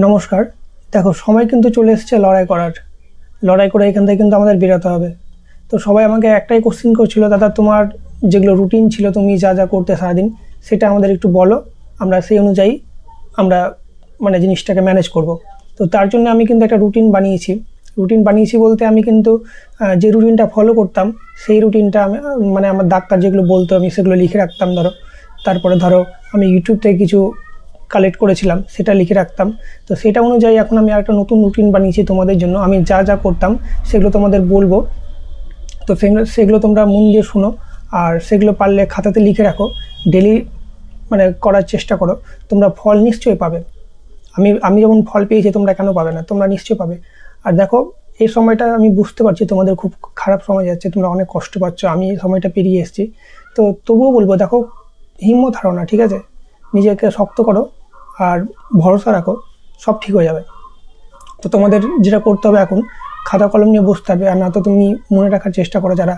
নমস্কার। দেখো, সময় কিন্তু চলে এসেছে লড়াই করার। লড়াই করে এখান থেকে কিন্তু আমাদের বেরোতে হবে। তো সবাই আমাকে একটাই কোশ্চেন করছিল, দাদা তোমার যেগুলো রুটিন ছিল, তুমি যা যা করতে সারাদিন, সেটা আমাদের একটু বলো। আমরা সেই অনুযায়ী আমরা জিনিসটাকে ম্যানেজ করব। তো তার জন্য আমি কিন্তু একটা রুটিন বানিয়েছি বলতে আমি কিন্তু যে রুটিনটা ফলো করতাম সেই রুটিনটা আমি আমার ডাক্তার যেগুলো বলতো আমি সেগুলো লিখে রাখতাম। তারপরে আমি ইউটিউব থেকে কিছু কালেক্ট করেছিলাম, সেটা লিখে রাখতাম। তো সেটা অনুযায়ী এখন আমি একটা নতুন রুটিন বানিয়েছি তোমাদের জন্য। আমি যা যা করতাম সেগুলো তোমাদের বলবো। তো সেগুলো তোমরা মন দিয়ে শোনো, আর সেগুলো পারলে খাতাতে লিখে রাখো। ডেলি করার চেষ্টা করো, তোমরা ফল নিশ্চয়ই পাবে। আমি যেমন ফল পেয়েছি, তোমরা কেন পাবে না? তোমরা নিশ্চয়ই পাবে। আর দেখো, এই সময়টা আমি বুঝতে পারছি তোমাদের খুব খারাপ সময় যাচ্ছে, তোমরা অনেক কষ্ট পাচ্ছ। আমি এই সময়টা পেরিয়ে এসেছি, তো তবুও বলবো, দেখো, হিম্মত হারো না, ঠিক আছে? নিজেকে শক্ত করো আর ভরসা রাখো, সব ঠিক হয়ে যাবে। তো তোমাদের যেটা করতে হবে, এখন খাতা কলম নিয়ে বসতে হবে। আর না তো তুমি মনে রাখার চেষ্টা করো, যারা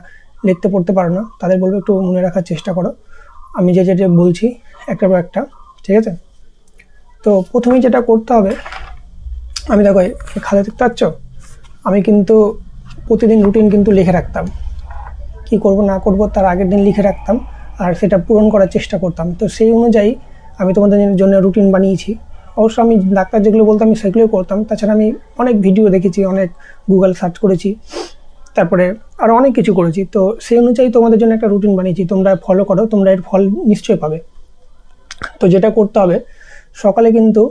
লিখতে পড়তে পারো না তাদের বলবো একটু মনে রাখার চেষ্টা করো। আমি যে বলছি একটা পর একটা, ঠিক আছে? তো প্রথমেই যেটা করতে হবে, আমি দেখো এই খাতা দেখতে পাচ্ছ, আমি কিন্তু প্রতিদিন রুটিন কিন্তু লিখে রাখতাম। কি করব না করব তার আগের দিন লিখে রাখতাম, আর সেটা পূরণ করার চেষ্টা করতাম। তো সেই অনুযায়ী আমি তোমাদের জন্য রুটিন বানিয়েছি। অবশ্য আমি ডাক্তার যেগুলো বলতাম আমি সেগুলোই করতাম। তাছাড়া আমি অনেক ভিডিও দেখেছি, অনেক গুগল সার্চ করেছি, তারপরে আরও অনেক কিছু করেছি। তো সেই অনুযায়ী তোমাদের জন্য একটা রুটিন বানিয়েছি, তোমরা ফলো করো, তোমরা এর ফল নিশ্চয়ই পাবে। তো যেটা করতে হবে, সকালে কিন্তু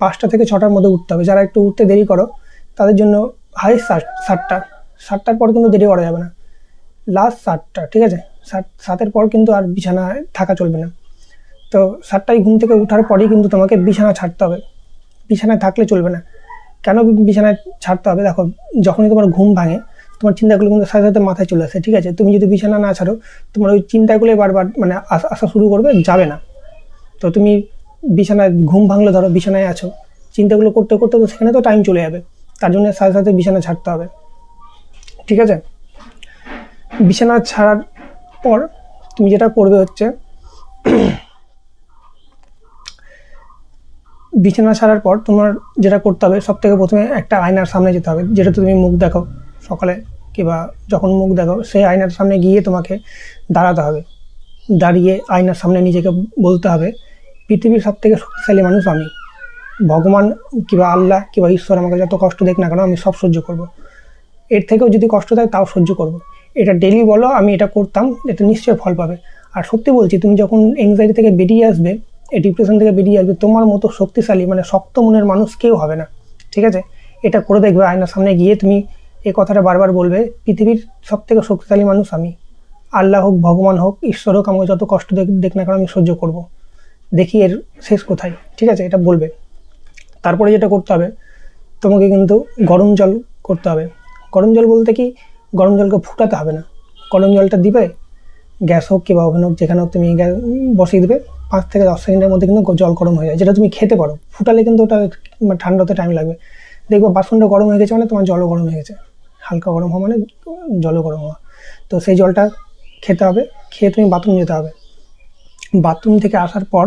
5টা থেকে 6টার মধ্যে উঠতে হবে। যারা একটু উঠতে দেরি করো তাদের জন্য হাইস্ট 7টার পর কিন্তু দেরি করা যাবে না। লাস্ট 7টা, ঠিক আছে? 7এর পর কিন্তু আর বিছানায় থাকা চলবে না। তো 7টায় ঘুম থেকে ওঠার পরেই কিন্তু তোমাকে বিছানা ছাড়তে হবে। বিছানায় থাকলে চলবে না। কেন বিছানায় ছাড়তে হবে? দেখো, যখনই তোমার ঘুম ভাঙে, তোমার চিন্তাগুলো কিন্তু সাথে সাথে মাথায় চলে আসে, ঠিক আছে? তুমি যদি বিছানা না ছাড়ো, তোমার ওই চিন্তাগুলোই বারবার আসা শুরু করবে, যাবে না। তো তুমি বিছানায় ঘুম ভাঙলে, ধরো বিছানায় আছো, চিন্তাগুলো করতে করতে তো সেখানে তো টাইম চলে যাবে। তার জন্য সাথে সাথে বিছানা ছাড়তে হবে, ঠিক আছে? বিছানা ছাড়ার পর তুমি যেটা করবে হচ্ছে, বিছানা ছাড়ার পর তোমার যেটা করতে হবে, সব থেকে প্রথমে একটা আয়নার সামনে যেতে হবে। যেটা তুমি মুখ দেখো সকালে কিংবা যখন মুখ দেখো, সেই আয়নার সামনে গিয়ে তোমাকে দাঁড়াতে হবে। দাঁড়িয়ে আয়নার সামনে নিজেকে বলতে হবে, পৃথিবীর সব থেকে শক্তিশালী মানুষ আমি। ভগবান কিংবা আল্লাহ কিংবা ঈশ্বর আমাকে যত কষ্ট দেখ না কেন, আমি সব সহ্য করব। এর থেকেও যদি কষ্ট দেয় তাও সহ্য করব। এটা ডেলি বলো, আমি এটা করতাম, এটা নিশ্চয়ই ফল পাবে। আর সত্যি বলছি, তুমি যখন এংজাইটি থেকে বেরিয়ে আসবে, এই ডিপ্রেশন থেকে বেরিয়ে আসবে, তোমার মতো শক্তিশালী শক্ত মনের মানুষ কেউ হবে না, ঠিক আছে? এটা করে দেখবে, আয়নার সামনে গিয়ে তুমি এই কথাটা বারবার বলবে, পৃথিবীর সব থেকে শক্তিশালী মানুষ আমি। আল্লাহ হোক, ভগবান হোক, ঈশ্বর হোক, আমাকে যত কষ্ট দেখ না কেন, আমি সহ্য করব। দেখি এর শেষ কোথায়, ঠিক আছে? এটা বলবে। তারপরে যেটা করতে হবে, তোমাকে কিন্তু গরম জল করতে হবে। গরম জল বলতে কি, গরম জলকে ফুটাতে হবে না। গরম জলটা দিবে, গ্যাস হোক কিংবা ওভেন হোক, যেখানে হোক তুমি বসিয়ে দেবে। 5 থেকে 10 সেকেন্ডের মধ্যে কিন্তু জল গরম হয়ে যায়, যেটা তুমি খেতে পারো। ফুটালে কিন্তু ওটা ঠান্ডা হতে টাইম লাগবে। দেখবো বাসনটা গরম হয়ে গেছে মানে তোমার জলও গরম হয়ে গেছে। হালকা গরম হওয়া মানে জলও গরম হওয়া। তো সেই জলটা খেতে হবে। খেয়ে তুমি বাথরুম যেতে হবে। বাথরুম থেকে আসার পর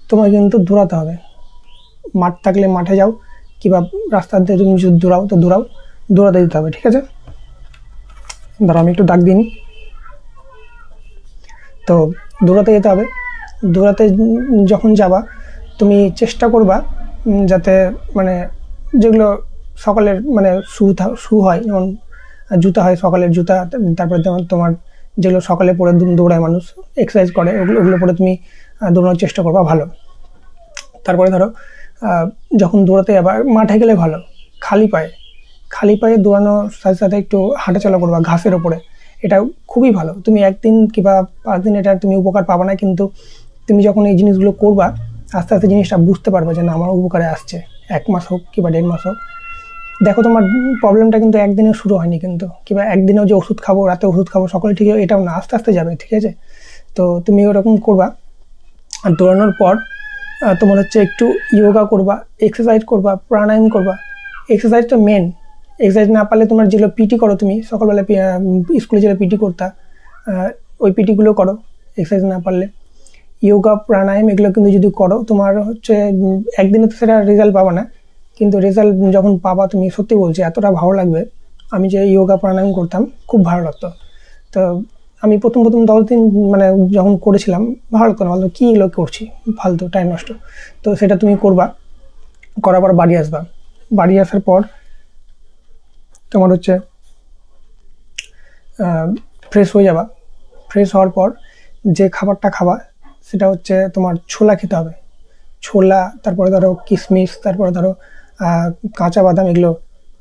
তোমার কিন্তু দৌড়াতে হবে। মাঠ থাকলে মাঠে যাও, কিংবা রাস্তার দিয়ে তুমি যদি দৌড়াও তো দৌড়াতে দিতে হবে, ঠিক আছে? ধরো আমি একটু ডাক দিই। তো দৌড়াতে যেতে হবে। দৌড়াতে যখন যাবা, তুমি চেষ্টা করবা যাতে যেগুলো সকালের শু হয়, যেমন জুতা হয়, সকালের জুতা। তারপরে তোমার যেগুলো সকালে পরে দৌড়ায় মানুষ, এক্সারসাইজ করে, ওগুলো পরে তুমি দৌড়ানোর চেষ্টা করবা, ভালো। তারপরে ধরো যখন দৌড়াতে যাবা, মাঠে গেলে ভালো, খালি পায়ে দৌড়ানোর সাথে সাথে একটু হাঁটাচলা করবা ঘাসের ওপরে। এটা খুবই ভালো। তুমি 1 দিন কিংবা 5 দিন এটা তুমি উপকার পাবা না, কিন্তু তুমি যখন এই জিনিসগুলো করবা, আস্তে আস্তে জিনিসটা বুঝতে পারবে যে না, আমার উপকারে আসছে। 1 মাস হোক কিংবা 1.5 মাস হোক। দেখো, তোমার প্রবলেমটা কিন্তু একদিনে শুরু হয়নি, কিন্তু কিংবা একদিনেও যে ওষুধ খাবো, রাতে ওষুধ খাবো, সকালে ঠিক হবে, এটাও না, আস্তে আস্তে যাবে, ঠিক আছে? তো তুমি ওরকম করবা। আর দৌড়ানোর পর তোমার হচ্ছে একটু যোগা করবা, এক্সারসাইজ করবা, প্রাণায়াম করবা। এক্সারসাইজটা মেন। এক্সারসাইজ না পারলে তোমার যেগুলো পিটি করো, তুমি সকালবেলা স্কুলে যেগুলো পিটি করতা, ওই পিটিগুলো করো এক্সারসাইজ না পারলে। যোগা, প্রাণায়াম এগুলো কিন্তু যদি করো, তোমার হচ্ছে একদিনে তো সেটা রেজাল্ট পাবা না, কিন্তু রেজাল্ট যখন পাবা তুমি, সত্যি বলছি এতটা ভালো লাগবে। আমি যে যোগা প্রাণায়াম করতাম খুব ভালো লাগতো। তো আমি প্রথম 10 দিন মানে যখন করেছিলাম ভালো লাগতো না, ভালো কী এগুলো করছি, ফালতু টাইম নষ্ট। তো সেটা তুমি করবা, করার পর বাড়ি আসবা। বাড়ি আসার পর তোমার হচ্ছে ফ্রেশ হয়ে যাবা। ফ্রেশ হওয়ার পর যে খাবারটা খাবা সেটা হচ্ছে তোমার ছোলা খেতে হবে। ছোলা, তারপরে ধরো কিশমিশ, তারপরে ধরো কাঁচা বাদাম, এগুলো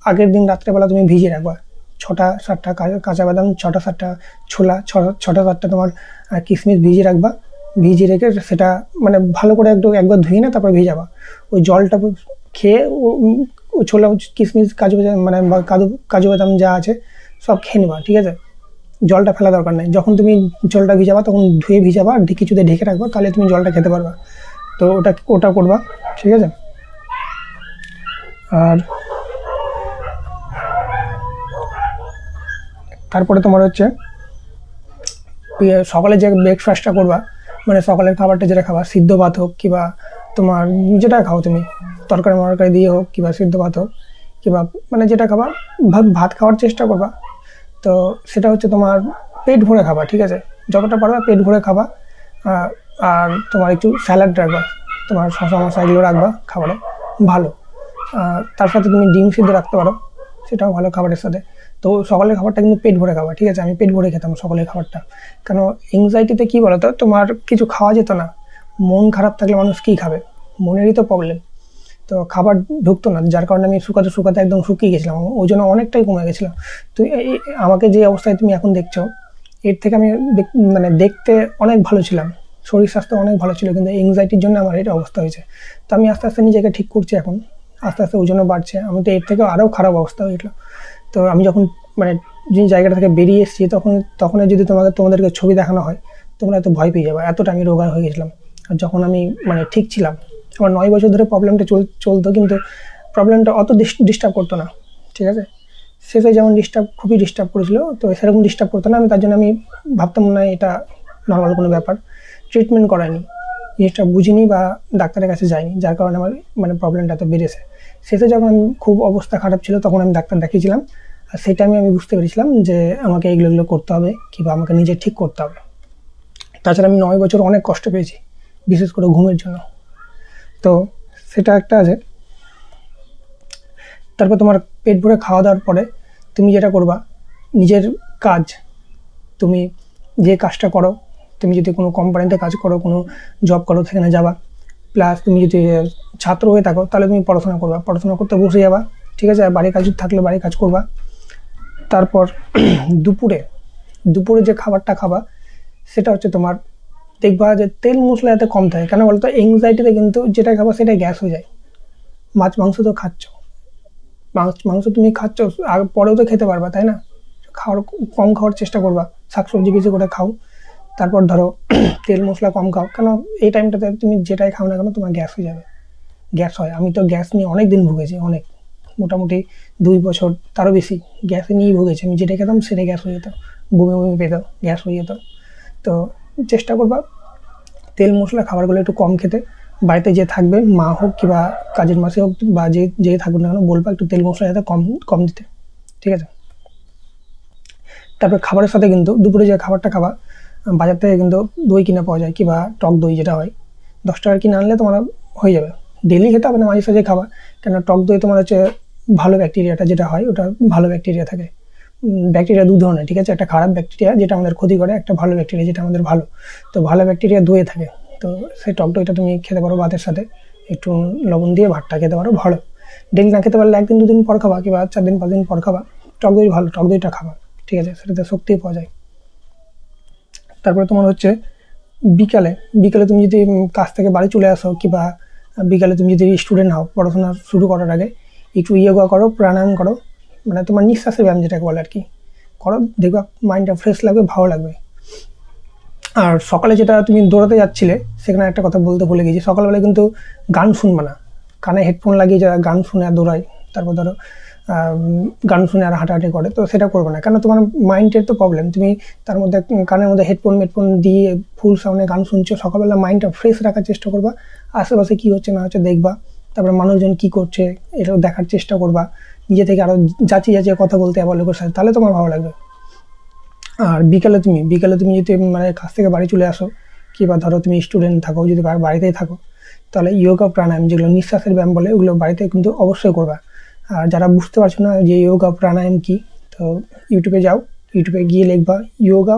আগের দিন রাত্রেবেলা তুমি ভিজিয়ে রাখবা। 6টা-7টা কাঁচা বাদাম, 6টা-7টা ছোলা, 6টা-7টা তোমার কিশমিশ ভিজিয়ে রাখবা। ভিজিয়ে রেখে সেটা মানে ভালো করে একবার ধুয়ে না, তারপর ভিজাবা। ওই জলটা খেয়ে ও ছোলা, কিশমিশ, কাজু বাদাম মানে কাজু বাদাম যা আছে সব খেয়ে নেবা, ঠিক আছে? জলটা ফেলা দরকার নেই। যখন তুমি জলটা ভিজাবা তখন ধুয়ে ভিজাবা, আর কিছুতে ঢেকে রাখবা, তাহলে তুমি জলটা খেতে পারবা। তো ওটা করবা, ঠিক আছে? আর তারপরে তোমার হচ্ছে সকালে যে ব্রেকফাস্টটা করবা, মানে সকালের খাবারটা যেটা খাবা, সিদ্ধ ভাত হোক কিংবা তোমার যেটা খাও তুমি, তরকারি মরকারি দিয়ে হোক কিংবা সিদ্ধ ভাত হোক কিংবা মানে যেটা খাবা, ভাত খাওয়ার চেষ্টা করবা। তো সেটা হচ্ছে তোমার পেট ভরে খাবা, ঠিক আছে? যতটা পারবা পেট ভরে খাবা। আর তোমার একটু স্যালাড রাখবা, তোমার শশা মশা এগুলো রাখবা খাবারে, ভালো। তার সাথে তুমি ডিম সিদ্ধ রাখতে পারো, সেটাও ভালো খাবারের সাথে। তো সকালের খাবারটা কিন্তু পেট ভরে খাবা, ঠিক আছে? আমি পেট ভরে খেতাম সকালের খাবারটা। কেন, এংজাইটিতে কী বলো তো, তোমার কিছু খাওয়া যেত না। মন খারাপ থাকলে মানুষ কী খাবে? মনেরই তো প্রবলেম। তো খাবার ঢুকতো না, যার কারণে আমি শুকাতে একদম শুকিয়ে গেছিলাম, ওই জন্য অনেকটাই কমে গেছিলাম। তো আমাকে যে অবস্থায় তুমি এখন দেখছো, এর থেকে আমি মানে দেখতে অনেক ভালো ছিলাম, শরীর স্বাস্থ্য অনেক ভালো ছিল, কিন্তু এংজাইটির জন্য আমার এটা অবস্থা হয়েছে। তো আমি আস্তে আস্তে নিজেকে ঠিক করছি, এখন আস্তে আস্তে ওজনও বাড়ছে, আমি তো এর থেকেও আরও খারাপ অবস্থা হয়েছিল। তো আমি যখন মানে যে জায়গাটা থেকে বেরিয়ে এসেছি, তখন যদি তোমাদেরকে ছবি দেখানো হয়, তোমরা এত ভয় পেয়ে যাবে, এতটা আমি রোগা হয়ে গেছিলাম। আর যখন আমি মানে ঠিক ছিলাম, আমার 9 বছর ধরে প্রবলেমটা চলতো, কিন্তু প্রবলেমটা অত ডিস্টার্ব করতো না, ঠিক আছে? শেষে যেমন খুবই ডিস্টার্ব করেছিল, তো সেরকম ডিস্টার্ব করতো না। তার জন্য আমি ভাবতাম না এটা নর্মাল কোনো ব্যাপার, ট্রিটমেন্ট করায়নি, জিনিসটা বুঝিনি বা ডাক্তারের কাছে যাইনি, যার কারণে আমার মানে প্রবলেমটা তো বেড়েছে। শেষে যখন খুব অবস্থা খারাপ ছিল, তখন আমি ডাক্তার দেখিয়েছিলাম, আর সেই টাইমে আমি বুঝতে পেরেছিলাম যে আমাকে এগুলো করতে হবে কিংবা আমাকে নিজে ঠিক করতে হবে। তাছাড়া আমি 9 বছর অনেক কষ্ট পেয়েছি, বিশেষ করে ঘুমের জন্য। তো সেটা একটা আছে। তারপর তোমার পেট ভরে খাওয়া দাওয়ার পরে তুমি যেটা করবা, নিজের কাজ, তুমি যে কাজটা করো, তুমি যদি কোনো কোম্পানিতে কাজ করো, কোনো জব করো, সেখানে যাবা। প্লাস তুমি যদি ছাত্র হয়ে থাকো, তাহলে তুমি পড়াশোনা করবা, পড়াশোনা করতে বসে যাবা, ঠিক আছে? আর বাড়ির কাজ থাকলে বাড়ির কাজ করবা। তারপর দুপুরে যে খাবারটা খাবা, সেটা হচ্ছে তোমার দেখবা যে তেল মশলা এতে কম থাকে। কেন বলতো, এংজাইটিতে কিন্তু যেটা খাবা সেটাই গ্যাস হয়ে যায়। মাছ মাংস তো খাচ্ছ, মাংস তুমি খাচ্ছ, আর পরেও তো খেতে পারবা, তাই না? কম খাওয়ার চেষ্টা করবা, শাকসবজি বেশি করে খাও। তারপর ধরো তেল মশলা কম খাও, কেন এই টাইমটাতে তুমি যেটাই খাও না কেন তোমার গ্যাস হয়ে যাবে। গ্যাস হয়, আমি তো গ্যাস নিয়ে অনেক দিন ভুগেছি, অনেক, মোটামুটি 2 বছর তারও বেশি গ্যাসে নিয়েই ভুগেছি। আমি যেটা খেতাম সেটাই গ্যাস হয়ে যেত, বমি পেত, গ্যাস হয়ে যেত। তো চেষ্টা করবা তেল মশলা খাবারগুলো একটু কম খেতে। বাড়িতে যে থাকবে, মা হোক কিংবা কাজের মাসে হোক বা যে থাকবে না কেন, বলবা একটু তেল মশলা যাতে কম দিতে, ঠিক আছে? তারপর খাবারের সাথে কিন্তু দুপুরে যে খাবারটা খাবা, বাজার থেকে কিন্তু দই কিনে পাওয়া যায়, কিংবা টক দই যেটা হয়, 10 টাকার কিনে আনলে তোমার হয়ে যাবে। ডেলি খেতে হবে না, মাঝে সাঝে খাবা। কেন টক দই তোমার হচ্ছে ভালো ব্যাকটেরিয়াটা যেটা হয়, ওটা ভালো ব্যাকটেরিয়া থাকে। ব্যাকটেরিয়া 2 ধরনের, ঠিক আছে? একটা খারাপ ব্যাকটেরিয়া যেটা আমাদের ক্ষতি করে, একটা ভালো ব্যাকটেরিয়া যেটা আমাদের ভালো। তো ভালো ব্যাকটেরিয়া দইয়ে থাকে, তো সেই টক দইটা তুমি খেতে পারো ভাতের সাথে, একটু লবণ দিয়ে ভাতটা খেতে পারো, ভালো। ডেলি না খেতে পারলে 1 দিন 2 দিন পর খাবা, কিংবা 4 দিন 5 দিন পর খাবা। টক দই ভালো, টক দইটা খাবা, ঠিক আছে? সেটাতে শক্তি পাওয়া যায়। তারপরে তোমার হচ্ছে বিকালে তুমি যদি কাজ থেকে বাড়ি চলে আসো, কিংবা বিকালে তুমি যদি স্টুডেন্ট হও, পড়াশোনা শুরু করার আগে একটু যোগা করো, প্রাণায়াম করো, মানে তোমার নিঃশ্বাসের ব্যায়াম যেটাকে বলে আর কি, করো, দেখবা মাইন্ডটা ফ্রেশ লাগবে, ভালো লাগবে। আর সকালে যেটা তুমি দৌড়াতে যাচ্ছিলে, সেখানে একটা কথা বলতে ভুলে গেছি, সকালবেলা কিন্তু গান শুনবে না। কানে হেডফোন লাগিয়ে যারা গান শুনে আর দৌড়ায়, তারপর ধরো গান শুনে আর হাঁটাহাঁটি করে, তো সেটা করবে না। কেন, তোমার মাইন্ডের তো প্রবলেম, তুমি তার মধ্যে কানের মধ্যে হেডফোন দিয়ে ফুল সাউন্ডে গান শুনছো। সকালবেলা মাইন্ডটা ফ্রেশ রাখার চেষ্টা করবা, আশেপাশে কী হচ্ছে না হচ্ছে দেখবা, তারপরে মানুষজন কি করছে এটাও দেখার চেষ্টা করবা, নিজে থেকে আরও যাচিয়ে কথা বলতে আবার লোকের সাথে, তাহলে তোমার ভালো লাগবে। আর বিকালে তুমি যদি মানে কাছ থেকে বাড়ি চলে আসো, কিংবা ধরো তুমি স্টুডেন্ট থাকো, যদি বাড়িতেই থাকো, তাহলে যোগা প্রাণায়াম যেগুলো নিঃশ্বাসের ব্যায়াম বলে ওগুলো বাড়িতে কিন্তু অবশ্যই করবা। আর যারা বুঝতে পারছো না যে যোগা প্রাণায়াম কি, তো ইউটিউবে যাও, ইউটিউবে গিয়ে লিখবা যোগা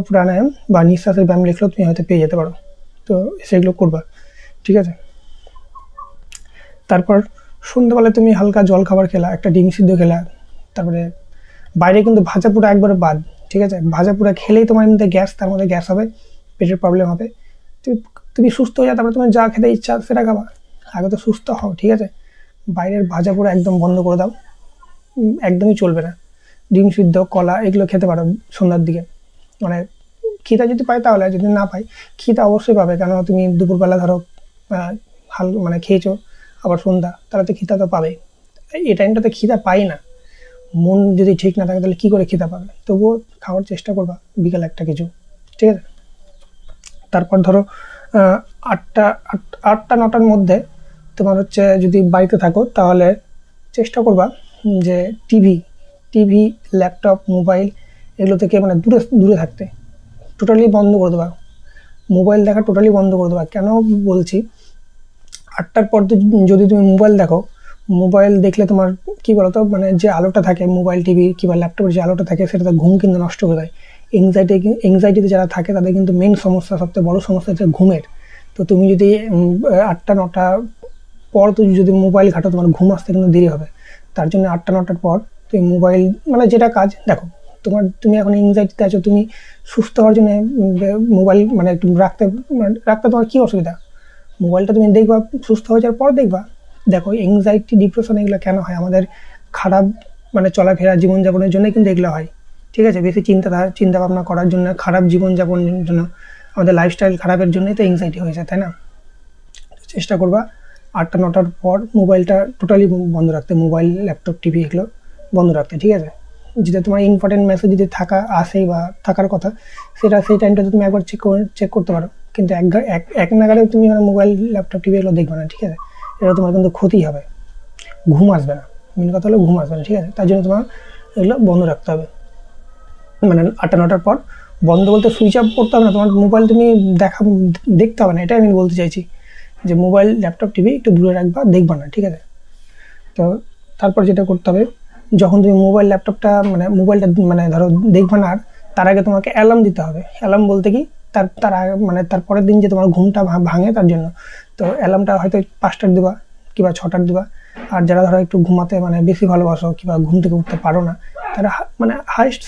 প্রাণায়াম বা নিঃশ্বাসের ব্যায়াম লিখলেও তুমি হয়তো পেয়ে যেতে পারো। তো সেগুলো করবা, ঠিক আছে। তারপর সন্ধ্যাবেলায় তুমি হালকা জল খাবার খেলা, একটা ডিম সিদ্ধ খেলা। তারপরে বাইরে কিন্তু ভাজা পোড়া একবারে বাদ, ঠিক আছে। ভাজা পোড়া খেলেই তোমার মধ্যে গ্যাস, তার মধ্যে গ্যাস হবে, পেটের প্রবলেম হবে। তুমি সুস্থ হয়ে যাও, তারপরে তোমার যা খেতে ইচ্ছা সেটা খাবা, আগে তো সুস্থ হও, ঠিক আছে। বাইরের ভাজা পোড়া একদম বন্ধ করে দাও, একদমই চলবে না। ডিম সিদ্ধ, কলা এগুলো খেতে পারো সন্ধ্যার দিকে, মানে খিদা যদি পাই তাহলে, যদি না পাই খিদা অবশ্যই পাবে, কেন তুমি দুপুরবেলা ধরো মানে খেয়েছো, আবার সন্ধ্যা, তাহলে তো খিদা তো পাবে। এই টাইমটাতে খিদা পাই না, মন যদি ঠিক না থাকে তাহলে কী করে খিদা পাবে, তবুও খাওয়ার চেষ্টা করবা বিকেল একটা কিছু, ঠিক আছে। তারপর ধরো 8টা 9টার মধ্যে তোমার হচ্ছে যদি বাড়িতে থাকো তাহলে চেষ্টা করবা যে টিভি, ল্যাপটপ, মোবাইল এগুলো থেকে মানে দূরে থাকতে, টোটালি বন্ধ করে দেবা। মোবাইল দেখা টোটালি বন্ধ করে দেবা। কেন বলছি, 8টার পর যদি তুমি মোবাইল দেখো, মোবাইল দেখলে তোমার কী বলতো, মানে যে আলোটা থাকে মোবাইল, টিভি কিংবা ল্যাপটপের যে আলোটা থাকে সেটাতে ঘুম কিন্তু নষ্ট করে দেয়। এংজাইটিতে যারা থাকে তাদের কিন্তু মেন সমস্যা, সবথেকে বড় সমস্যা হচ্ছে ঘুমের। তো তুমি যদি 8টা 9টা পর তুমি যদি মোবাইল ঘাটো, তোমার ঘুম আসতে কিন্তু দেরি হবে। তার জন্য 8টা 9টার পর তুমি মোবাইল, মানে যেটা কাজ দেখো, তুমি এখন এংজাইটিতে আছো, তুমি সুস্থ হওয়ার জন্য মোবাইল মানে একটু রাখতে তোমার কী অসুবিধা, মোবাইলটা তুমি দেখবা সুস্থ হয়ে যাওয়ার পর দেখবা। দেখো এংজাইটি, ডিপ্রেশন এগুলো কেন হয়, আমাদের খারাপ মানে চলাফেরা, জীবনযাপনের জন্যই কিন্তু এগুলো হয়, ঠিক আছে। বেশি চিন্তা ভাবনা করার জন্য, খারাপ জীবনযাপনের জন্য, আমাদের লাইফস্টাইল খারাপের জন্যই তো এংজাইটি হয়েছে, তাই না। চেষ্টা করবা 8টা 9টার পর মোবাইলটা টোটালি বন্ধ রাখতে, মোবাইল, ল্যাপটপ, টিভি এগুলো বন্ধ রাখতে, ঠিক আছে। যেটা তোমার ইম্পর্টেন্ট মেসেজ যদি আসেই বা থাকার কথা, সেই টাইমটাতে তুমি একবার চেক করতে পারো, কিন্তু এক নাগারে তুমি মোবাইল, ল্যাপটপ, টিভি এগুলো দেখবে না, ঠিক আছে। এটা তোমার কিন্তু ক্ষতি হবে, ঘুম আসবে না, মেন কথা হলো ঘুম আসবে না, ঠিক আছে। তার জন্য তোমার এগুলো বন্ধ রাখতে হবে, মানে 8টা 9টার পর বন্ধ বলতে সুইচ অফ করতে হবে না, তোমার মোবাইল তুমি দেখতে হবে না, এটাই আমি বলতে চাইছি, যে মোবাইল, ল্যাপটপ, টিভি একটু দূরে রাখবা, দেখবা না, ঠিক আছে। তো তারপর যেটা করতে হবে, যখন তুমি মোবাইল, ল্যাপটপটা মোবাইলটা ধরো দেখবা না, আর তার আগে তোমাকে অ্যালার্ম দিতে হবে। অ্যালার্ম বলতে কি, তার আগে তার পরের দিন যে তোমার ঘুমটা ভাঙে তার জন্য। তো অ্যালার্মটা হয়তো 5টার দিবা কিংবা 6টার দিবা। আর যারা ধরো একটু ঘুমাতে বেশি ভালোবাসো কিংবা ঘুম থেকে উঠতে পারো না, তারা হাইস্ট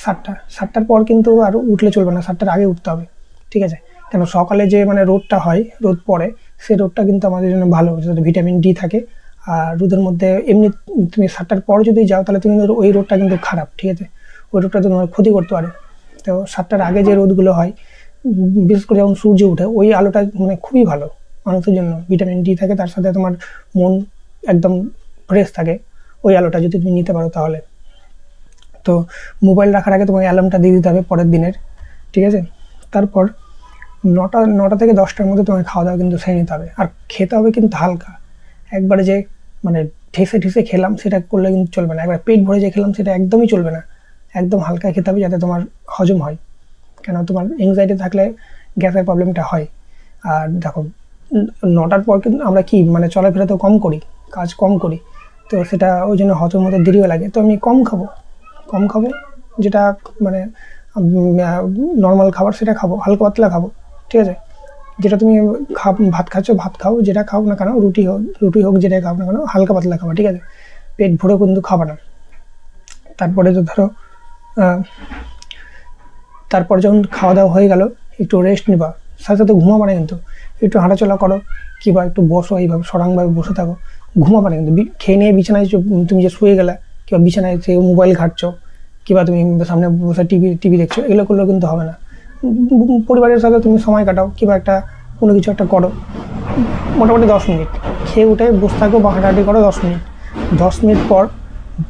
7টার পর কিন্তু আর উঠলে চলবে না, 7টার আগে উঠতে হবে, ঠিক আছে। কেন সকালে যে রোদটা হয়, রোদ পড়ে, সেই রোদটা কিন্তু আমাদের জন্য ভালো, যাতে ভিটামিন ডি থাকে। আর রোদের মধ্যে এমনি তুমি 7টার পর যদি যাও তাহলে তুমি ওই রোদটা কিন্তু খারাপ, ঠিক আছে, ওই রোদটা তোমার ক্ষতি করতে পারে। তো 7টার আগে যে রোদগুলো হয়, বিশেষ করে যখন সূর্য ওঠে, ওই আলোটা খুবই ভালো মানুষের জন্য, ভিটামিন ডি থাকে, তার সাথে তোমার মন একদম ফ্রেশ থাকে ওই আলোটা যদি তুমি নিতে পারো তাহলে। তো মোবাইল রাখার আগে তোমাকে অ্যালার্মটা দিয়ে দিতে হবে পরের দিনের, ঠিক আছে। তারপর 9টা থেকে 10টার মধ্যে তোমাকে খাওয়া দাওয়া কিন্তু সেরে নিতে হবে, আর খেতে হবে কিন্তু হালকা। একবারে যে ঠেসে খেলাম সেটা করলে কিন্তু চলবে না, একবার পেট ভরে যে খেলাম সেটা একদমই চলবে না, একদম হালকা খেতে হবে যাতে তোমার হজম হয়। কেন তোমার এংজাইটি থাকলে গ্যাসের প্রবলেমটা হয়। আর দেখো 9টার পর কিন্তু আমরা কি চলাফেরা তো কম করি, কাজ কম করি, তো সেটা ওই জন্য হজম হতে দেরিও লাগে। তো আমি কম খাবো, যেটা নর্মাল খাবার সেটা খাবো, হালকা পাতলা খাবো, ঠিক আছে। যেটা তুমি ভাত খাচ্ছ ভাত খাও, যেটা খাও না কেন, রুটি হোক যেটাই খাও না কেন, হালকা পাতলা খাবা, ঠিক আছে। পেট ভরে কিন্তু খাবা না। তারপরে তো ধরো তারপর যখন খাওয়া দাওয়া হয়ে গেল, একটু রেস্ট নিবা, সাথে সাথে ঘুমাবা না কিন্তু, একটু হাঁটাচলা করো কিংবা একটু বসো, এইভাবে সরাংভাবে বসে থাকো, ঘুমাবা না কিন্তু। খেয়ে নিয়ে বিছানায় তুমি যে শুয়ে গেলে কিংবা বিছানায় থেকে মোবাইল ঘাঁটছো কিংবা তুমি সামনে বসে টিভি দেখছো, এগুলো করলেও কিন্তু হবে না। পরিবারের সাথে তুমি সময় কাটাও কিংবা কোনো কিছু একটা করো, মোটামুটি 10 মিনিট খেয়ে উঠে বসে থাকো বা হাঁটাহাঁটি করো 10 মিনিট। 10 মিনিট পর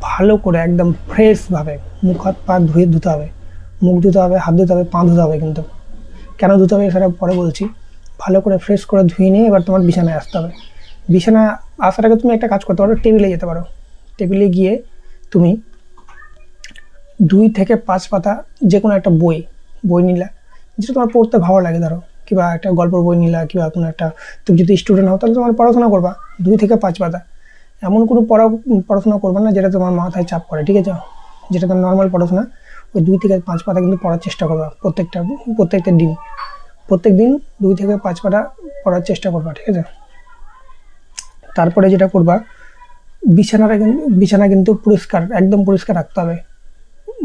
ভালো করে একদম ফ্রেশভাবে মুখ হাত পা ধুতে হবে, মুখ ধুতে হবে, হাত ধুতে হবে, পা ধুতে হবে। কিন্তু কেন ধুতে হবে সেটা পরে বলছি। ভালো করে ফ্রেশ করে ধুয়ে নিয়ে এবার তোমার বিছানায় আসতে হবে। বিছানা আসার আগে তুমি একটা কাজ করতে পারো, টেবিলে যেতে পারো। টেবিলে গিয়ে তুমি 2 থেকে 5 পাতা যে কোনো একটা বই নিলা, যেটা তোমার পড়তে ভালো লাগে, ধরো কিংবা একটা গল্পের বই নিলা, কিংবা কোনো একটা, তুমি যদি স্টুডেন্ট হও তাহলে তোমার পড়াশোনা করবা 2 থেকে 5 পাতা। এমন কোনো পড়াশোনা করবা না যেটা তোমার মাথায় চাপ করে, ঠিক আছে? যেটা তোমার নর্মাল পড়াশোনা, ওই 2 থেকে 5 পাতা কিন্তু পড়ার চেষ্টা করবা প্রত্যেকটা দিন। প্রত্যেক দিন 2 থেকে 5 পাতা পড়ার চেষ্টা করবা, ঠিক আছে? তারপরে যেটা করবা, বিছানা কিন্তু একদম পরিষ্কার রাখতে হবে।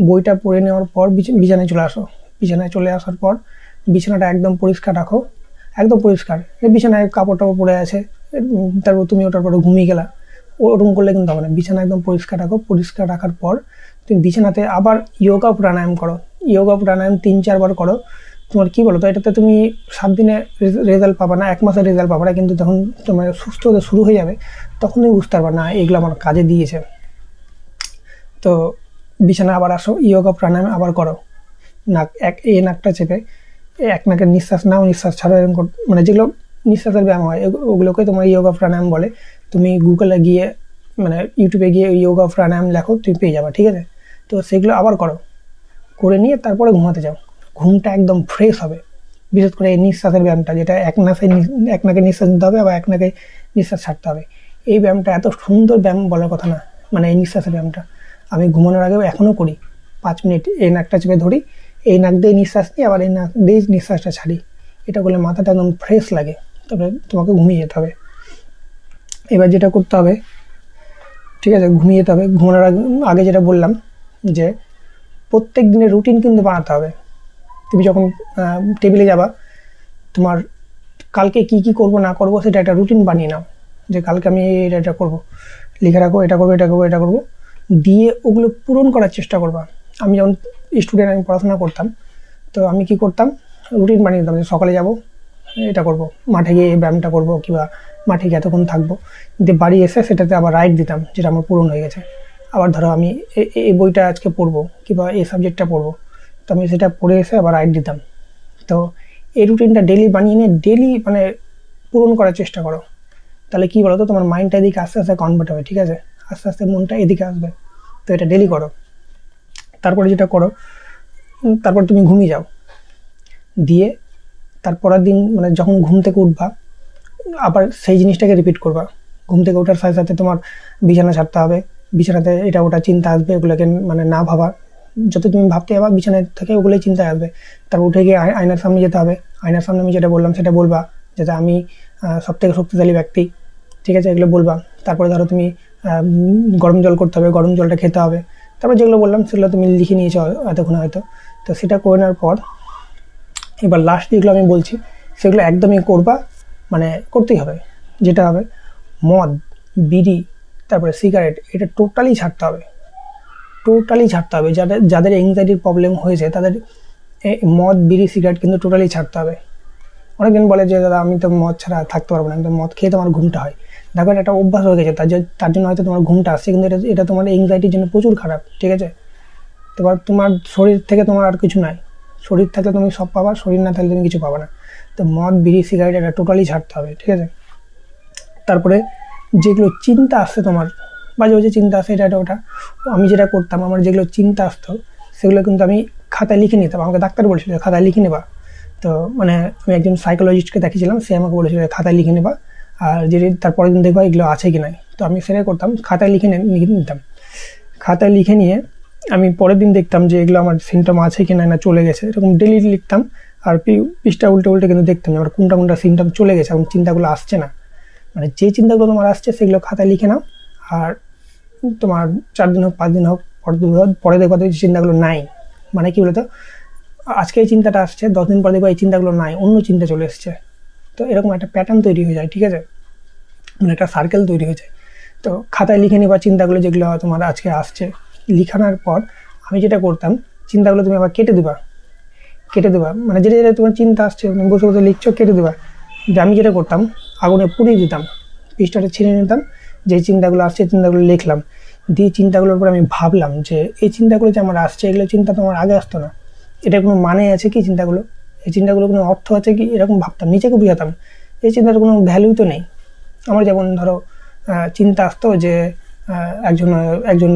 বইটা পড়ে নেওয়ার পর বিছানায় চলে আসো। বিছানায় চলে আসার পর বিছানাটা একদম পরিষ্কার রাখো, একদম পরিষ্কার। বিছানায় কাপড় টাপড় পড়ে আছে, তারপর তুমি ওটার পরে ঘুমিয়ে গেলা, ওরকম করলে কিন্তু হবে না। বিছানা একদম পরিষ্কার রাখো। পরিষ্কার রাখার পর তুমি বিছানাতে আবার যোগা প্রাণায়াম করো। যোগা প্রাণায়াম 3-4 বার করো। তোমার কি বলো তো, এটাতে তুমি 7 দিনে রেজাল্ট পাবা না, 1 মাসের রেজাল্ট পাবা না, কিন্তু যখন তোমার সুস্থ হতে শুরু হয়ে যাবে তখন তুমি বুঝতে পারবা না এগুলো আমার কাজে দিয়েছে। তো বিছানা আবার আসো, যোগা প্রাণায়াম আবার করো। নাকটা চেপে এক নাকের নিঃশ্বাস নাও, নিঃশ্বাস ছাড়ো, এরকম মানে যেগুলো নিঃশ্বাসের ব্যায়াম হয় ওগুলোকে তোমার যোগা প্রাণায়াম বলে। তুমি গুগলে গিয়ে মানে ইউটিউবে গিয়ে যোগা প্রাণায়াম লেখো, তুমি পেয়ে যাবে, ঠিক আছে? তো সেগুলো আবার করো, করে নিয়ে তারপরে ঘুমাতে যাও। ঘুমটা একদম ফ্রেশ হবে। বিশেষ করে এই নিঃশ্বাসের ব্যায়ামটা, যেটা এক নাকে নিঃশ্বাস নিতে হবে, আবার এক নাকে নিঃশ্বাস ছাড়তে হবে। এই ব্যায়ামটা এত সুন্দর ব্যায়াম বলার কথা না, মানে এই নিঃশ্বাসের ব্যায়ামটা আমি ঘুমানোর আগেও এখনও করি। 5 মিনিট এই নাকটা চেপে ধরি, এই নাক দিয়ে নিঃশ্বাস নিই, আবার এই নাক দিয়ে নিঃশ্বাসটা ছাড়ি। এটা করলে মাথাটা একদম ফ্রেশ লাগে। তবে তোমাকে ঘুমিয়ে যেতে হবে। এবার যেটা করতে হবে, ঠিক আছে, ঘুমিয়ে যেতে হবে। ঘুমানোর আগে যেটা বললাম যে প্রত্যেক দিনের রুটিন কিন্তু বানাতে হবে। তুমি যখন টেবিলে যাবা, তোমার কালকে কি কি করব না করব সেটা একটা রুটিন বানিয়ে নাও, যে কালকে আমি এটা করব, লিখে রাখো, এটা করব দিয়ে ওগুলো পূরণ করার চেষ্টা করবা। আমি যখন স্টুডেন্ট, আমি পড়াশোনা করতাম, তো আমি কি করতাম, রুটিন বানিয়ে দিতাম যে সকালে যাব, এটা করব, মাঠে গিয়ে এই ব্যায়ামটা করব, কিংবা মাঠে গিয়ে এতক্ষণ থাকবো, দিয়ে বাড়ি এসে সেটাতে আবার রাইট দিতাম যেটা আমার পূরণ হয়ে গেছে। আবার ধরো আমি এই বইটা আজকে পড়বো, কিংবা এই সাবজেক্টটা পড়বো, তো আমি সেটা পড়ে এসে আবার রাইট দিতাম। তো এই রুটিনটা ডেলি বানিয়ে নিয়ে ডেলি মানে পূরণ করার চেষ্টা করো। তাহলে কি বলো তো, তোমার মাইন্ডটা এদিকে আস্তে আস্তে কনভার্ট হবে, ঠিক আছে? আস্তে আস্তে মনটা এদিকে আসবে। তো এটা ডেলি করো। তারপরে যেটা করো, তারপর তুমি ঘুমিয়ে যাও, দিয়ে তারপরের দিন মানে যখন ঘুম থেকে উঠবা আবার সেই জিনিসটাকে রিপিট করবা। ঘুম থেকে ওঠার সাথে সাথে তোমার বিছানা ছাড়তে হবে। বিছানাতে এটা ওটা চিন্তা আসবে, ওগুলোকে মানে না ভাবা। যত তুমি ভাবতে যাবা বিছানা থেকে ওগুলোই চিন্তা আসবে। তারপর উঠে গিয়ে আয়নার সামনে যেতে হবে। আয়নার সামনে আমি যেটা বললাম সেটা বলবা, যাতে আমি সবথেকে শক্তিশালী ব্যক্তি, ঠিক আছে, এগুলো বলবা। তারপরে ধরো তুমি গরম জল করতে হবে, গরম জলটা খেতে হবে। তারপর যেগুলো বললাম সেগুলো তুমি লিখে নিয়েছো এতক্ষণ হয়তো। তো সেটা করে নেওয়ার পর এবার লাস্ট যেগুলো আমি বলছি সেগুলো একদমই করবা, মানে করতেই হবে। যেটা হবে মদ, বিড়ি, তারপরে সিগারেট, এটা টোটালি ছাড়তে হবে। যাদের এংজাইটির প্রবলেম হয়েছে তাদের মদ, বিড়ি, সিগারেট কিন্তু টোটালি ছাড়তে হবে। অনেকজন বলে যে দাদা আমি তো মদ ছাড়া থাকতে পারবো না, আমি তো মদ খেয়ে তোমার ঘুমটা হয়। দেখো একটা অভ্যাস হয়ে গেছে, তার জন্য হয়তো তোমার ঘুমটা আসছে, কিন্তু এটা তোমার এংজাইটির জন্য প্রচুর খারাপ, ঠিক আছে? তোমার শরীর থেকে তোমার আর কিছু নাই। শরীর থাকলে তুমি সব পাবা, শরীর না থাকলে তুমি কিছু পাবা না। তো মদ, বিড়ি, সিগারেট এটা টোটালি ছাড়তে হবে, ঠিক আছে? তারপরে যেগুলো চিন্তা আসছে তোমার, বাজে চিন্তা আসে, এটা ওটা, আমি যেটা করতাম, আমার যেগুলো চিন্তা আসতো সেগুলো কিন্তু আমি খাতায় লিখে নিতাম। আমাকে ডাক্তার বলেছিল খাতায় লিখে নেবা। তো মানে আমি একজন সাইকোলজিস্টকে দেখিয়েছিলাম, সে আমাকে বলেছিল খাতায় লিখে নেবা, আর যদি তারপরের দিন দেখবা এগুলো আছে কি নাই। তো আমি সেটাই করতাম, খাতায় লিখে নিতাম। খাতায় লিখে নিয়ে আমি পরের দিন দেখতাম যে এগুলো আমার সিমটম আছে কি না চলে গেছে, এরকম ডেলি লিখতাম। আর পৃষ্ঠা উল্টে কিন্তু দেখতাম যে আমার কোনটা সিমটম চলে গেছে এবং চিন্তাগুলো আসছে না। মানে যে চিন্তাগুলো তোমার আসছে সেগুলো খাতায় লিখে নাও, আর তোমার 4 দিন হোক 5 দিন হোক পরে দেখবা যে চিন্তাগুলো নাই। মানে কি বলতো, আজকে এই চিন্তাটা আসছে, 10 দিন পরে দেখবা এই চিন্তাগুলো নাই, অন্য চিন্তা চলে এসছে। তো এরকম একটা প্যাটার্ন তৈরি হয়ে যায়, ঠিক আছে? মানে একটা সার্কেল তৈরি হয়ে যায়। তো খাতায় লিখে নিবা চিন্তাগুলো যেগুলো তোমার আজকে আসছে। লিখানোর পর আমি যেটা করতাম, চিন্তাগুলো তুমি আবার কেটে দেবা। মানে যেটা তোমার চিন্তা আসছে তুমি বসে বসে লিখছো, কেটে দেবা। যে আমি যেটা করতাম, আগুনে পুড়িয়ে দিতাম, পৃষ্ঠাটা ছিঁড়ে নিতাম, যে চিন্তাগুলো আসছে চিন্তাগুলো লিখলাম, দিয়ে চিন্তাগুলোর উপর আমি ভাবলাম যে এই চিন্তাগুলো যে আমার আসছে, এগুলো চিন্তা তো আমার আগে আসতো না, এটা কোনো মানে আছে কি চিন্তাগুলো, এই চিন্তাগুলো কোনো অর্থ আছে কি, এরকম ভাবতাম, নিজেকে বুঝাতাম এই চিন্তার কোনো ভ্যালু তো নেই। আমার যেমন ধরো চিন্তা আসতো যে একজন একজন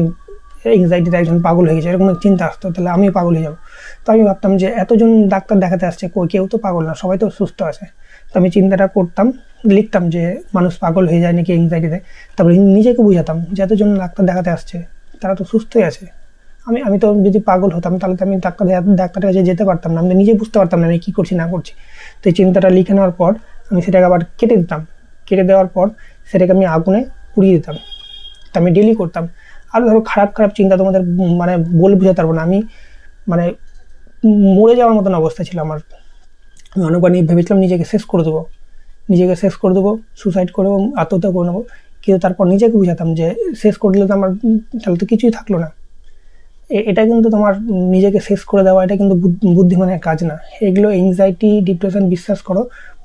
এংজাইটিতে একজন পাগল হয়ে গেছে, এরকম চিন্তা আসতো, তাহলে আমি পাগল হয়ে যাবো। তো আমি ভাবতাম যে এতজন ডাক্তার দেখাতে আসছে, কেউ তো পাগল না, সবাই তো সুস্থ আছে। তো আমি চিন্তাটা করতাম, লিখতাম যে মানুষ পাগল হয়ে যায় নাকি এংজাইটিতে। তারপরে নিজেকে বুঝাতাম যে এতজন ডাক্তার দেখাতে আসছে, তারা তো সুস্থই আছে। আমি তো যদি পাগল হতাম তাহলে তো আমি ডাক্তারের কাছে যেতে পারতাম না, আমি নিজে বুঝতে পারতাম না আমি কী করছি না করছি। তো এই চিন্তাটা লিখে নেওয়ার পর আমি সেটাকে আবার কেটে দিতাম, কেটে দেওয়ার পর সেটাকে আমি আগুনে পুড়িয়ে দিতাম। তা আমি ডেলি করতাম। আর ধরো খারাপ খারাপ চিন্তা তোমাদের মানে বলে বোঝাতে পারবো না, আমি মানে মরে যাওয়ার মতন অবস্থা ছিল আমার। আমি অনেকবার ভেবেছিলাম নিজেকে শেষ করে দেবো, সুসাইড করেও আত্মহত্যা করে নেবো। কিন্তু তারপর নিজেকে বুঝাতাম যে শেষ করে দিলে তো আমার তাহলে তো কিছুই থাকলো না। এটা কিন্তু তোমার নিজেকে শেষ করে দেওয়া, এটা কিন্তু বুদ্ধিমানের কাজ না। এগুলো এংজাইটি, ডিপ্রেশন, বিশ্বাস করো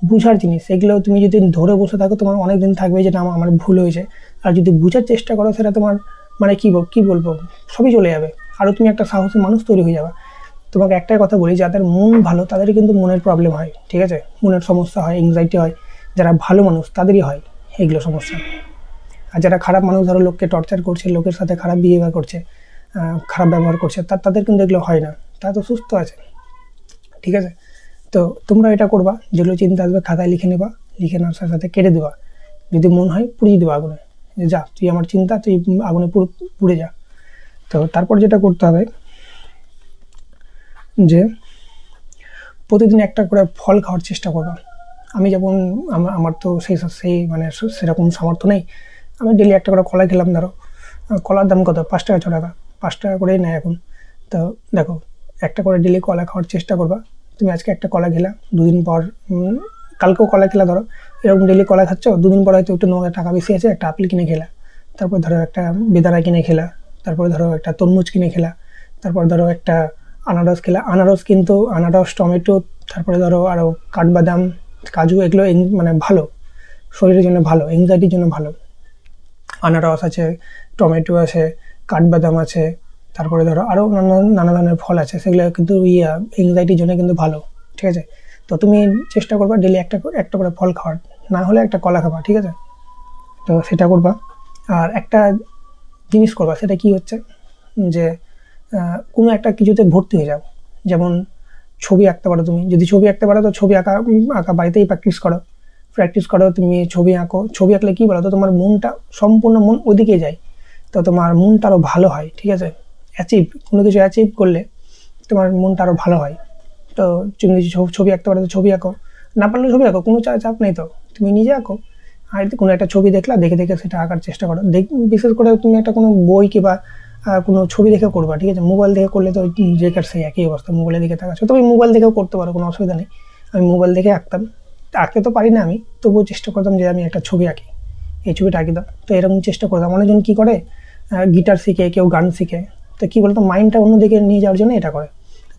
বুঝার জিনিস। এগুলো তুমি যদি ধরে বসে থাকো তোমার অনেক দিন থাকবে যে না আমার ভুল হয়েছে। আর যদি বুঝার চেষ্টা করো সেটা তোমার মানে কী বলবো, সবই চলে যাবে। আরও তুমি একটা সাহসী মানুষ তৈরি হয়ে যাবে। তোমাকে একটাই কথা বলি, যাদের মন ভালো তাদেরই কিন্তু মনের প্রবলেম হয়, ঠিক আছে, মনের সমস্যা হয়, এংজাইটি হয়। যারা ভালো মানুষ তাদেরই হয় এইগুলো সমস্যা। আর যারা খারাপ মানুষ, ধরো লোককে টর্চার করছে, লোকের সাথে খারাপ বিহেভিয়ার করছে, খারাপ ব্যবহার করছে, তাদের কিন্তু এগুলো হয় না, তারা তো সুস্থ আছে, ঠিক আছে। তো তোমরা এটা করবা, যেগুলো চিন্তা আসবে খাতায় লিখে নেবা, লিখে নেওয়ার সাথে সাথে কেটে দেবা। যদি মন হয় পুড়িয়ে দেবা আগুনে, যে যা তুই আমার চিন্তা, তুই আগুনে পুড়ে যা। তো তারপর যেটা করতে হবে যে প্রতিদিন একটা করে ফল খাওয়ার চেষ্টা করবা। আমি যেমন আমার তো সেই মানে সেরকম সামর্থ্য নেই, আমি ডেলি একটা করে কলা খেলাম। ধরো কলার দাম কত, 5 টাকা 6 টাকা, 5 টাকা করেই নেয় এখন। তো দেখো একটা করে ডেলি কলা খাওয়ার চেষ্টা করবা। তুমি আজকে একটা কলা খেলা, দুদিন পর কালকেও কলা খেলা, ধরো এরকম ডেলি কলা খাচ্ছ, দুদিন পর হয়তো একটু তোমার টাকা বেশি আছে, একটা আপেল কিনে খেলা, তারপর ধরো একটা বেদানা কিনে খেলা, তারপরে ধরো একটা তরমুজ কিনে খেলা, তারপর ধরো একটা আনারস খেলা। আনারস কিন্তু আনারস, টমেটো, তারপরে ধরো আরও কাঠবাদাম, কাজু, এগুলো মানে ভালো, শরীরের জন্য ভালো, এংজাইটির জন্য ভালো। আনারস আছে, টমেটো আছে, কাঠবাদাম আছে, তারপরে ধরো আরও নানা ধরনের ফল আছে, সেগুলো কিন্তু এংজাইটির জন্য কিন্তু ভালো, ঠিক আছে। তো তুমি চেষ্টা করবা ডেলি একটা করে ফল খাওয়ার, না হলে একটা কলা খাবা, ঠিক আছে। তো সেটা করবা। আর একটা জিনিস করবা, সেটা কি হচ্ছে যে কোনো একটা কিছুতে ভর্তি হয়ে যাও। যেমন ছবি আঁকতে পারো, তুমি যদি ছবি আঁকতে পারো তো ছবি আঁকা বাড়িতেই প্র্যাকটিস করো। তুমি ছবি আঁকো, ছবি আঁকলে কী বলো তো তোমার মনটা, সম্পূর্ণ মন ওদিকে যায়, তো তোমার মনটা আরও ভালো হয়, ঠিক আছে। কোনো কিছু অ্যাচিভ করলে তোমার মনটা আরও ভালো হয়। তো তুমি যদি ছবি আঁকতে পারো তো ছবি আঁকো, না পারলে ছবি আঁকো, কোনো চাপ নেই, তো তুমি নিজে আঁকো। আর কোনো একটা ছবি দেখলা, দেখে সেটা আঁকার চেষ্টা করো। বিশেষ করে তুমি একটা কোনো বই কিংবা কোনো ছবি দেখে করবা, ঠিক আছে। মোবাইল দেখে করলে তো যে কার সেই একই অবস্থা, মোবাইলের দিকে তাকাচ্ছ। তবে মোবাইল দেখেও করতে পারো, কোনো অসুবিধা নেই। আমি মোবাইল দেখে আঁকতাম, আঁকতে তো পারি না আমি, তবুও চেষ্টা করতাম যে আমি একটা ছবি আঁকি, এই ছবিটা আঁকি দাও। তো এরকম চেষ্টা করতাম। অনেকজন কী করে, গিটার শিখে, কেউ গান শিখে, তো কী বলতো মাইন্ডটা অন্যদিকে নিয়ে যাওয়ার জন্য এটা করে।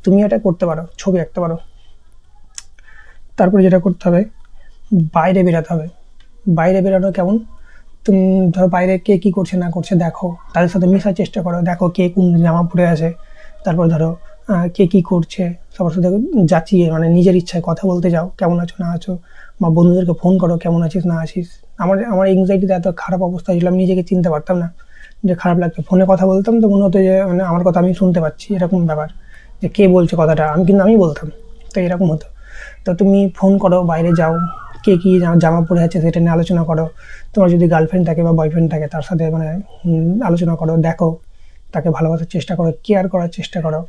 তুমি এটা করতে পারো, ছবি আঁকতে পারো। তারপরে যেটা করতে হবে, বাইরে বেরাতে হবে। বাইরে বেরানো কেমন, তুমি ধরো বাইরে কে কী করছে না করছে দেখো, তাদের সাথে মেশার চেষ্টা করো, দেখো কে কোন জামা পরে আছে, তারপর ধরো কে কী করছে, সবার সাথে যাচিয়ে মানে নিজের ইচ্ছায় কথা বলতে যাও, কেমন আছো না আছো, বা বন্ধুদেরকে ফোন করো কেমন আছিস না আছিস। আমার এংজাইটিতে এত খারাপ অবস্থা ছিল, আমি নিজেকে চিনতে পারতাম না, যে খারাপ লাগতো। ফোনে কথা বলতাম তো মনে হতো যে মানে আমার কথা আমি শুনতে পাচ্ছি, এরকম ব্যাপার, যে কে বলছে কথাটা, আমি বলতাম, তো এরকম হতো। তো তুমি ফোন করো, বাইরে যাও, কে কী জামা পরে আছে সেটা নিয়ে আলোচনা করো। তোমার যদি গার্লফ্রেন্ড থাকে বা বয়ফ্রেন্ড থাকে তার সাথে মানে আলোচনা করো, দেখো, তাকে ভালোবাসার চেষ্টা করো, কেয়ার করার চেষ্টা করো,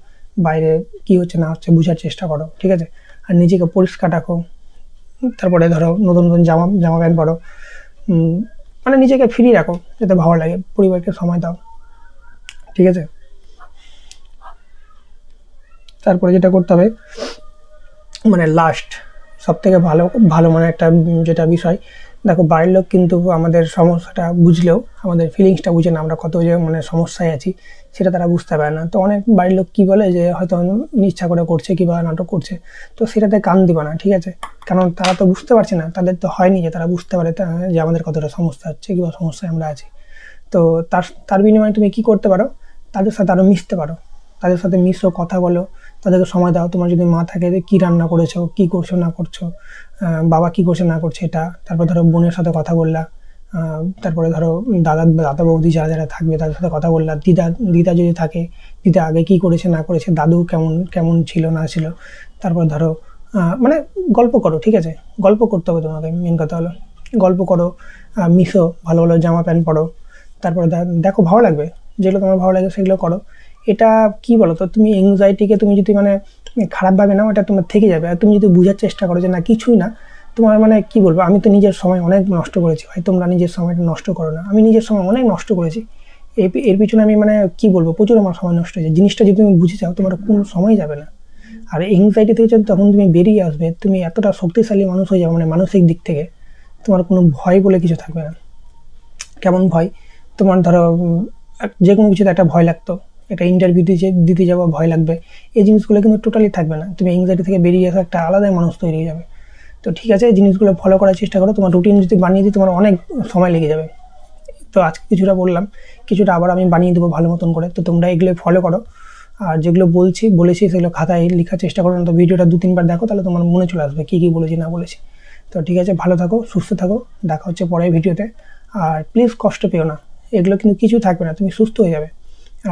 বাইরে কী হচ্ছে না হচ্ছে বোঝার চেষ্টা করো, ঠিক আছে। আর নিজেকে পরিষ্কার রাখো। তারপরে ধরো নতুন জামা প্যান্ট পরো, মানে নিজেকে ফ্রি রাখো যাতে ভালো লাগে, পরিবারকে সময় দাও, ঠিক আছে। তারপরে যেটা করতে হবে, মানে লাস্ট সবথেকে ভালো মানে একটা যেটা বিষয়, দেখো বাড়ির লোক কিন্তু আমাদের সমস্যাটা বুঝলেও আমাদের ফিলিংসটা বুঝে না, আমরা কত যে মানে সমস্যায় আছি সেটা তারা বুঝতে পারে না। তো অনেক বাড়ির লোক কী বলে যে হয়তো ইচ্ছা করে করছে কিংবা নাটক করছে, তো সেটাতে কান দিবা না, ঠিক আছে। কারণ তারা তো বুঝতে পারছে না, তাদের তো হয়নি যে তারা বুঝতে পারে যে আমাদের কতটা সমস্যা হচ্ছে কিংবা সমস্যায় আমরা আছি। তো তার বিনিময়ে তুমি কী করতে পারো, তাদের সাথে আরও মিশতে পারো, তাদের সাথে মিশো, কথা বলো, তাদেরকে সময় দাও। তোমার যদি মা থাকে কী রান্না করেছো, কী করছো না করছো, বাবা কী করছে না করছে এটা, তারপর ধরো বোনের সাথে কথা বললা, তারপরে ধরো দাদা বৌদি যারা যারা থাকবে তাদের সাথে কথা বললা, দিদা যদি থাকে, দিদা আগে কি করেছে না করেছে, দাদু কেমন কেমন ছিল না ছিল। তারপর ধরো মানে গল্প করো, ঠিক আছে? গল্প করতে হবে তোমাকে, মেন কথা হলো গল্প করো, মিশো, ভালো ভালো জামা প্যান্ট পরো। তারপরে দেখো ভালো লাগবে, যেগুলো তোমার ভালো লাগে সেগুলো করো। এটা কি বলো তো, তুমি এংজাইটিকে তুমি যদি মানে খারাপভাবে নাও, এটা তোমার থেকে যাবে। আর তুমি যদি বোঝার চেষ্টা করো যে না কিছুই না, তোমার মানে কি বলবো, আমি তো নিজের সময় অনেক নষ্ট করেছি ভাই, তোমরা নিজের সময়টা নষ্ট করো না। আমি নিজের সময় অনেক নষ্ট করেছি, এর পিছনে আমি মানে কি বলবো, প্রচুর আমার সময় নষ্ট হয়েছে। জিনিসটা যদি তুমি বুঝে যাও, তোমার কোনো সময় যাবে না। আর এংজাইটি থেকে যখন তুমি বেরিয়ে আসবে, তুমি এতটা শক্তিশালী মানুষ হয়ে যাবে, মানে মানসিক দিক থেকে তোমার কোনো ভয় বলে কিছু থাকবে না। কেমন ভয়? তোমার ধরো যে কোনো কিছুতে একটা ভয় লাগতো, একটা ইন্টারভিউ দিতে যাওয়া ভয় লাগবে, এই জিনিসগুলো কিন্তু টোটালি থাকবে না। তুমি এংজাইটি থেকে বেরিয়ে আসা একটা আলাদাই মানুষ তৈরি হয়ে যাবে। তো ঠিক আছে, এই জিনিসগুলো ফলো করার চেষ্টা করো। তোমার রুটিন যদি বানিয়ে দিই, তোমার অনেক সময় লেগে যাবে। তো আজকে কিছুটা বললাম, কিছুটা আবার আমি বানিয়ে দেবো ভালো মতন করে। তো তোমরা এগুলো ফলো করো, আর যেগুলো বলেছি সেগুলো খাতায় লেখার চেষ্টা করো। না তো ভিডিওটা 2-3 বার দেখো, তাহলে তোমার মনে চলে আসবে কী কী বলেছি না বলেছি। তো ঠিক আছে, ভালো থাকো, সুস্থ থাকো, দেখা হচ্ছে পরের ভিডিওতে। আর প্লিজ কষ্ট পেও না, এগুলো কিন্তু কিছু থাকবে না, তুমি সুস্থ হয়ে যাবে।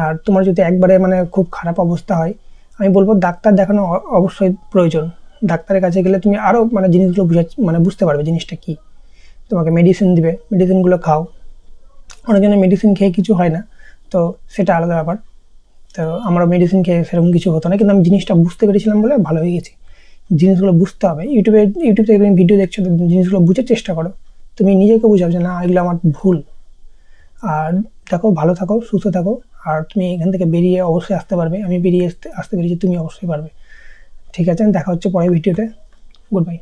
আর তোমার যদি একবারে মানে খুব খারাপ অবস্থা হয়, আমি বলবো ডাক্তার দেখানো অবশ্যই প্রয়োজন। ডাক্তারের কাছে গেলে তুমি আরও মানে জিনিসগুলো বুঝতে পারবে জিনিসটা কী। তোমাকে মেডিসিন দিবে, মেডিসিনগুলো খাও। অনেকজনের মেডিসিন খেয়ে কিছু হয় না, তো সেটা আলাদা ব্যাপার। তো আমরা মেডিসিন খেয়ে সেরকম কিছু হতো না, কিন্তু আমি জিনিসটা বুঝতে পেরেছিলাম বলে ভালো হয়ে গেছি। জিনিসগুলো বুঝতে হবে। ইউটিউব থেকে তুমি ভিডিও দেখছো, জিনিসগুলো বুঝার চেষ্টা করো। তুমি নিজেকে বুঝাও যে না, এগুলো আমার ভুল। আর দেখো, ভালো থাকো, সুস্থ থাকো। আর তুমি এখান থেকে বেরিয়ে অবশ্যই আসতে পারবে। আমি বেরিয়ে আসতে পেরেছি, তুমি অবশ্যই পারবে। ঠিক আছে, দেখা হচ্ছে পরের ভিডিওতে। Good bye.